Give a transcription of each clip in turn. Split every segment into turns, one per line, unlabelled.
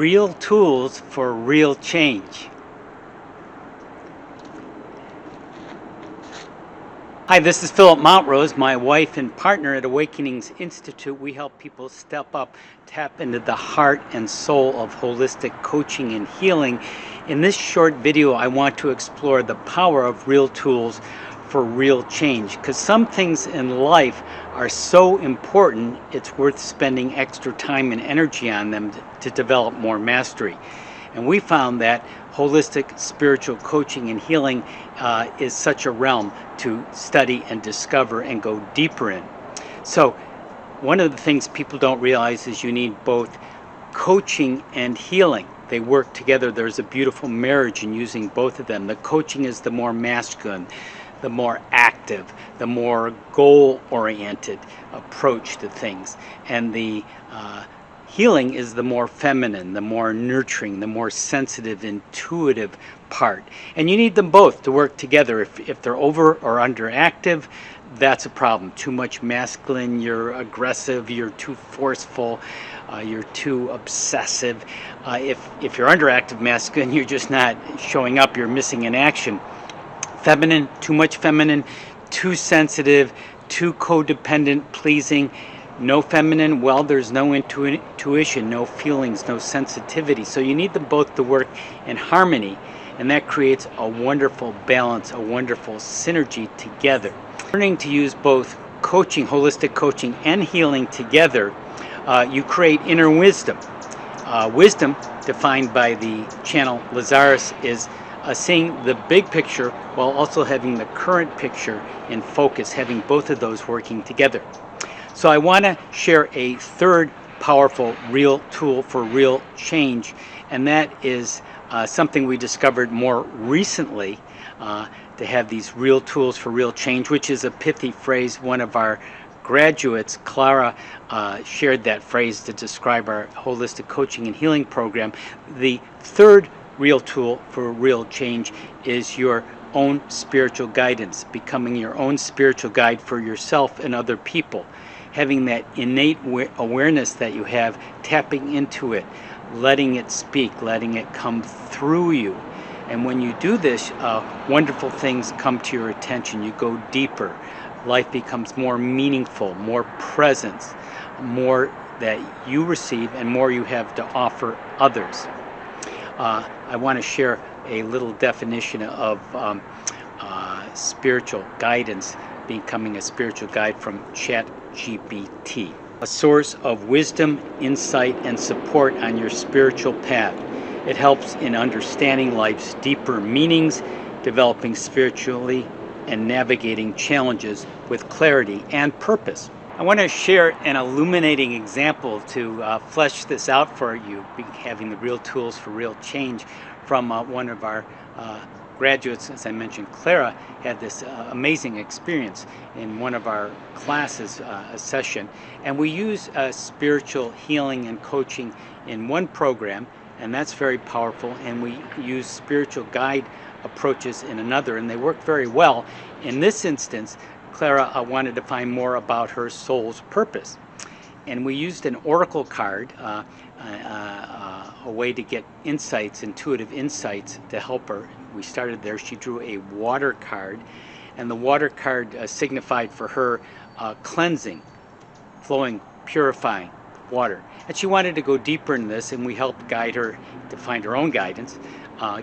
Real tools for real change. Hi, this is Phillip Mountrose, my wife and partner at Awakenings Institute. We help people step up, tap into the heart and soul of holistic coaching and healing. In this short video, I want to explore the power of real tools for real change, because some things in life are so important, it's worth spending extra time and energy on them to develop more mastery. And we found that holistic spiritual coaching and healing is such a realm to study and discover and go deeper in. So one of the things people don't realize is you need both coaching and healing. They work together. There's a beautiful marriage in using both of them. The coaching is the more masculine, the more active, the more goal-oriented approach to things. And the healing is the more feminine, the more nurturing, the more sensitive, intuitive part. And you need them both to work together. If they're over or underactive, that's a problem. Too much masculine, you're aggressive, you're too forceful, you're too obsessive. If you're underactive masculine, you're just not showing up, you're missing in action. Feminine, too much feminine, too sensitive, too codependent, pleasing. No feminine, well, there's no intuition, no feelings, no sensitivity. So you need them both to work in harmony, and that creates a wonderful balance, a wonderful synergy together. Learning to use both coaching, holistic coaching, and healing together, you create inner wisdom. Wisdom, defined by the channel Lazarus, is seeing the big picture while also having the current picture in focus, having both of those working together. So I want to share a third powerful real tool for real change, and that is something we discovered more recently, to have these real tools for real change, which is a pithy phrase. One of our graduates, Clara, shared that phrase to describe our holistic coaching and healing program. The third real tool for real change is your own spiritual guidance, becoming your own spiritual guide for yourself and other people. Having that innate awareness that you have, tapping into it, letting it speak, letting it come through you. And when you do this, wonderful things come to your attention. You go deeper. Life becomes more meaningful, more presence, more that you receive and more you have to offer others. I want to share a little definition of spiritual guidance, becoming a spiritual guide from ChatGPT. A source of wisdom, insight, and support on your spiritual path. It helps in understanding life's deeper meanings, developing spiritually, and navigating challenges with clarity and purpose. I want to share an illuminating example to flesh this out for you, having the real tools for real change, from one of our graduates. As I mentioned, Clara had this amazing experience in one of our classes, a session, and we use spiritual healing and coaching in one program, and that's very powerful, and we use spiritual guide approaches in another, and they work very well. In this instance, Clara wanted to find more about her soul's purpose, and we used an oracle card, a way to get insights, intuitive insights, to help her. We started there. She drew a water card, and the water card signified for her cleansing, flowing, purifying water. And she wanted to go deeper in this, and we helped guide her to find her own guidance,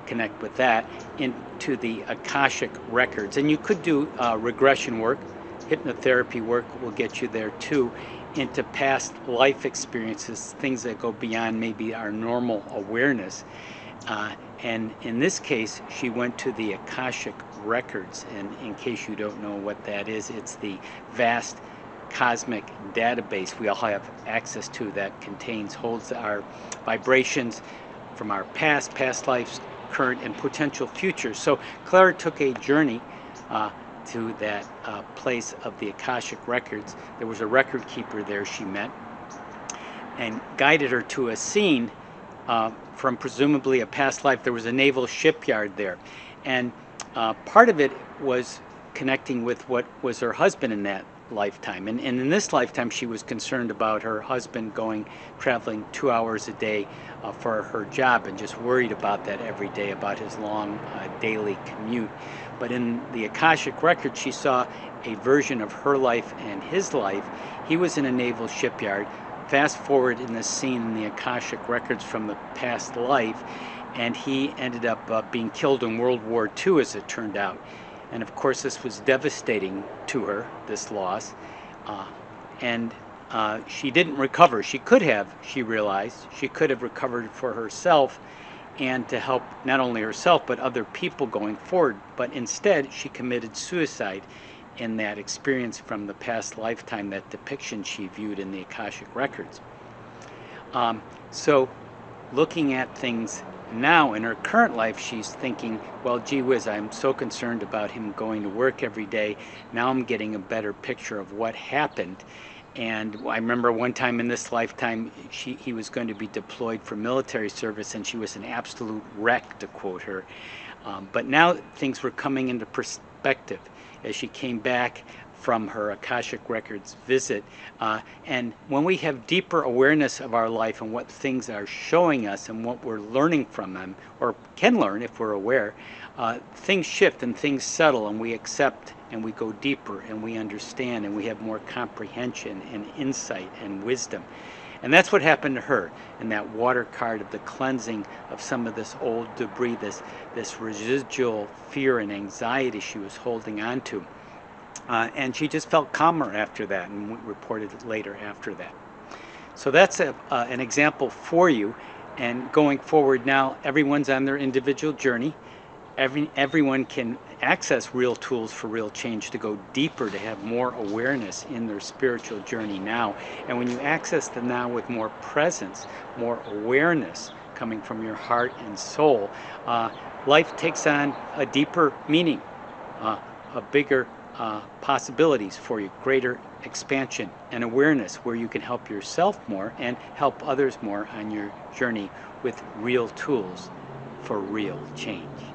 connect with that into the Akashic records. And you could do regression work, hypnotherapy work will get you there too, into past life experiences, things that go beyond maybe our normal awareness. And in this case, she went to the Akashic records, and in case you don't know what that is, it's the vast cosmic database we all have access to that holds our vibrations from our past lives, current, and potential future. So Clara took a journey to that place of the Akashic records. There was a record keeper there she met, and guided her to a scene from presumably a past life. There was a naval shipyard there, and part of it was connecting with what was her husband in that lifetime. And in this lifetime, she was concerned about her husband traveling 2 hours a day for her job, and just worried about that every day, about his long daily commute. But in the Akashic record, she saw a version of her life and his life. He was in a naval shipyard. Fast forward in this scene in the Akashic records from the past life, and he ended up being killed in World War II, as it turned out. And of course, this was devastating to her, this loss. And she didn't recover. She could have, she realized, she could have recovered for herself and to help not only herself but other people going forward. But instead, she committed suicide in that experience from the past lifetime, that depiction she viewed in the Akashic records. So looking at things now in her current life, she's thinking, well, gee whiz, I'm so concerned about him going to work every day. Now I'm getting a better picture of what happened. And I remember one time in this lifetime, he was going to be deployed for military service, and she was an absolute wreck, to quote her. But now things were coming into perspective as she came back from her Akashic Records visit. And when we have deeper awareness of our life and what things are showing us and what we're learning from them, or can learn if we're aware, things shift and things settle, and we accept and we go deeper and we understand and we have more comprehension and insight and wisdom. And that's what happened to her in that water card of the cleansing of some of this old debris, this residual fear and anxiety she was holding on to. And she just felt calmer after that, and we reported it later after that. So that's an example for you. And going forward now, everyone's on their individual journey. Everyone can access real tools for real change, to go deeper, to have more awareness in their spiritual journey now. And when you access them now with more presence, more awareness coming from your heart and soul, life takes on a deeper meaning, a bigger possibilities for you, greater expansion and awareness, where you can help yourself more and help others more on your journey with real tools for real change.